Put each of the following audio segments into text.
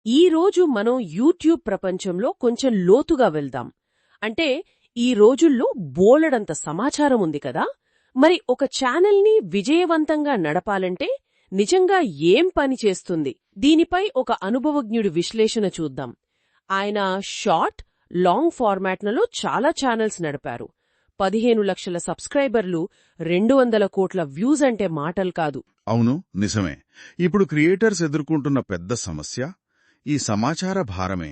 ఈరోజు మనం యూట్యూబ్ ప్రపంచంలో కొంచెం లోతుగా వెళ్దాం. అంటే ఈ రోజుల్లో బోలెడంత సమాచారం ఉంది కదా, మరి ఒక ఛానల్ని విజయవంతంగా నడపాలంటే నిజంగా ఏం పని చేస్తుంది? దీనిపై ఒక అనుభవజ్ఞుడి విశ్లేషణ చూద్దాం. ఆయన షార్ట్, లాంగ్ ఫార్మాట్లలో చాలా ఛానల్స్ నడిపారు. 15 లక్షల సబ్స్క్రైబర్లు, 200 కోట్ల వ్యూస్ అంటే మాటలు కాదు. అవును, నిజమే. ఇప్పుడు క్రియేటర్స్ ఎదుర్కొంటున్న పెద్ద సమస్య ఈ సమాచార భారమే.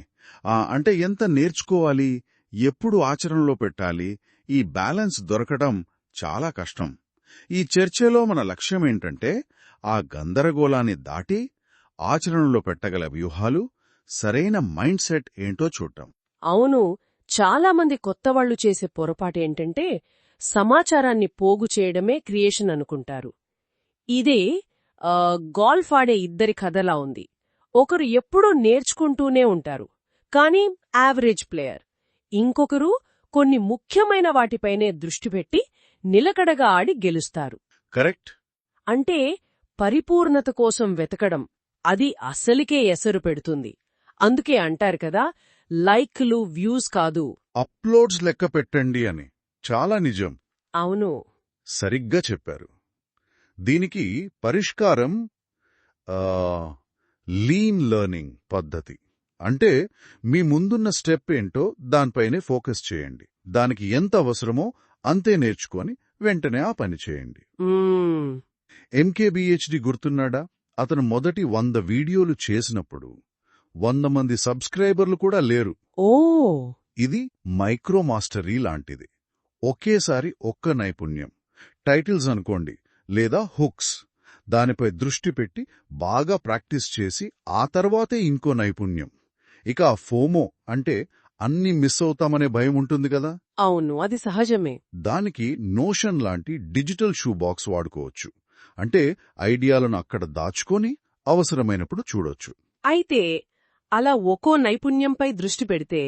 అంటే ఎంత నేర్చుకోవాలి, ఎప్పుడు ఆచరణలో పెట్టాలి, ఈ బ్యాలెన్స్ దొరకడం చాలా కష్టం. ఈ చర్చలో మన లక్ష్యమేంటంటే ఆ గందరగోళాన్ని దాటి ఆచరణలో పెట్టగల వ్యూహాలు, సరైన మైండ్ సెట్ ఏంటో చూడటం. అవును, చాలామంది కొత్తవాళ్లు చేసే పొరపాటేంటంటే సమాచారాన్ని పోగు చేయడమే క్రియేషన్ అనుకుంటారు. ఇదే గోల్ఫ్ ఆడే ఇద్దరి కథలా ఉంది. ఒకరు ఎప్పుడూ నేర్చుకుంటూనే ఉంటారు, కానీ యావరేజ్ ప్లేయర్. ఇంకొకరు కొన్ని ముఖ్యమైన వాటిపైనే దృష్టి పెట్టి నిలకడగా ఆడి గెలుస్తారు. కరెక్ట్. అంటే పరిపూర్ణత కోసం వెతకడం, అది అసలుకే ఎసరు పెడుతుంది. అందుకే అంటారు కదా, లైక్లు వ్యూస్ కాదు, అప్లోడ్స్ లెక్క పెట్టండి అని. చాలా నిజం. అవును, సరిగ్గా చెప్పారు. దీనికి పరిష్కారం లీన్ లెర్నింగ్ పద్ధతి. అంటే మీ ముందున్న స్టెప్ ఏంటో దానిపైనే ఫోకస్ చేయండి. దానికి ఎంత అవసరమో అంతే నేర్చుకొని వెంటనే ఆ పని చేయండి. ఎంకేబీహెచ్డి గుర్తున్నాడా? అతను మొదటి 100 వీడియోలు చేసినప్పుడు 100 మంది సబ్స్క్రైబర్లు కూడా లేరు. ఓ, ఇది మైక్రో మాస్టరీ లాంటిది. ఒకేసారి ఒక్క నైపుణ్యం, టైటిల్స్ అనుకోండి లేదా హుక్స్, దానిపై దృష్టి పెట్టి బాగా ప్రాక్టీస్ చేసి ఆ తర్వాతే ఇంకో నైపుణ్యం. ఇక ఫోమో అంటే అన్నీ మిస్ అవుతామనే భయం ఉంటుంది కదా. అవును, అది సహజమే. దానికి నోషన్ లాంటి డిజిటల్ షూ బాక్స్ వాడుకోవచ్చు. అంటే ఐడియాలను అక్కడ దాచుకొని అవసరమైనప్పుడు చూడొచ్చు. అయితే అలా ఒక్కో నైపుణ్యంపై దృష్టి పెడితే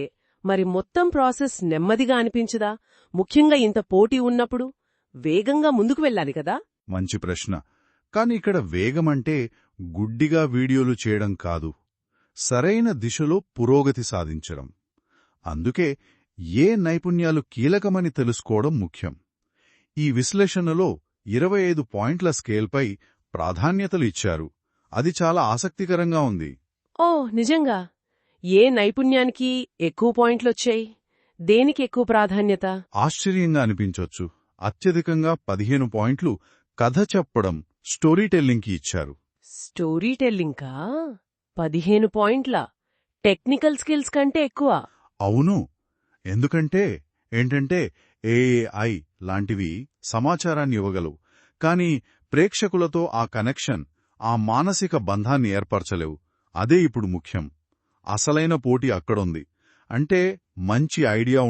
మరి మొత్తం ప్రాసెస్ నెమ్మదిగా అనిపించదా? ముఖ్యంగా ఇంత పోటీ ఉన్నప్పుడు వేగంగా ముందుకు వెళ్ళాలి కదా. మంచి ప్రశ్న. కాని ఇక్కడ వేగమంటే గుడ్డిగా వీడియోలు చేయడం కాదు, సరైన దిశలో పురోగతి సాధించడం. అందుకే ఏ నైపుణ్యాలు కీలకమని తెలుసుకోవడం ముఖ్యం. ఈ విశ్లేషణలో 25 పాయింట్ల స్కేల్పై ప్రాధాన్యతలు ఇచ్చారు. అది చాలా ఆసక్తికరంగా ఉంది. ఓ, నిజంగా? ఏ నైపుణ్యానికి ఎక్కువ పాయింట్లొచ్చాయి? దేనికి ఎక్కువ ప్రాధాన్యత? ఆశ్చర్యంగా అనిపించొచ్చు. అత్యధికంగా 15 పాయింట్లు కథ చెప్పడం, స్టోరీ టెల్లింగ్కి ఇచ్చారు. స్టోరీ టెల్లింగ్కా? 15 పాయింట్ల? టెక్నికల్ స్కిల్స్ కంటే ఎక్కువ? అవును. ఎందుకంటే ఏఐ లాంటివి సమాచారాన్ని ఇవ్వగలవు, కానీ ప్రేక్షకులతో ఆ కనెక్షన్, ఆ మానసిక బంధాన్ని ఏర్పరచలేవు. అదే ఇప్పుడు ముఖ్యం. అసలైన పోటీ అక్కడుంది. అంటే మంచి ఐడియా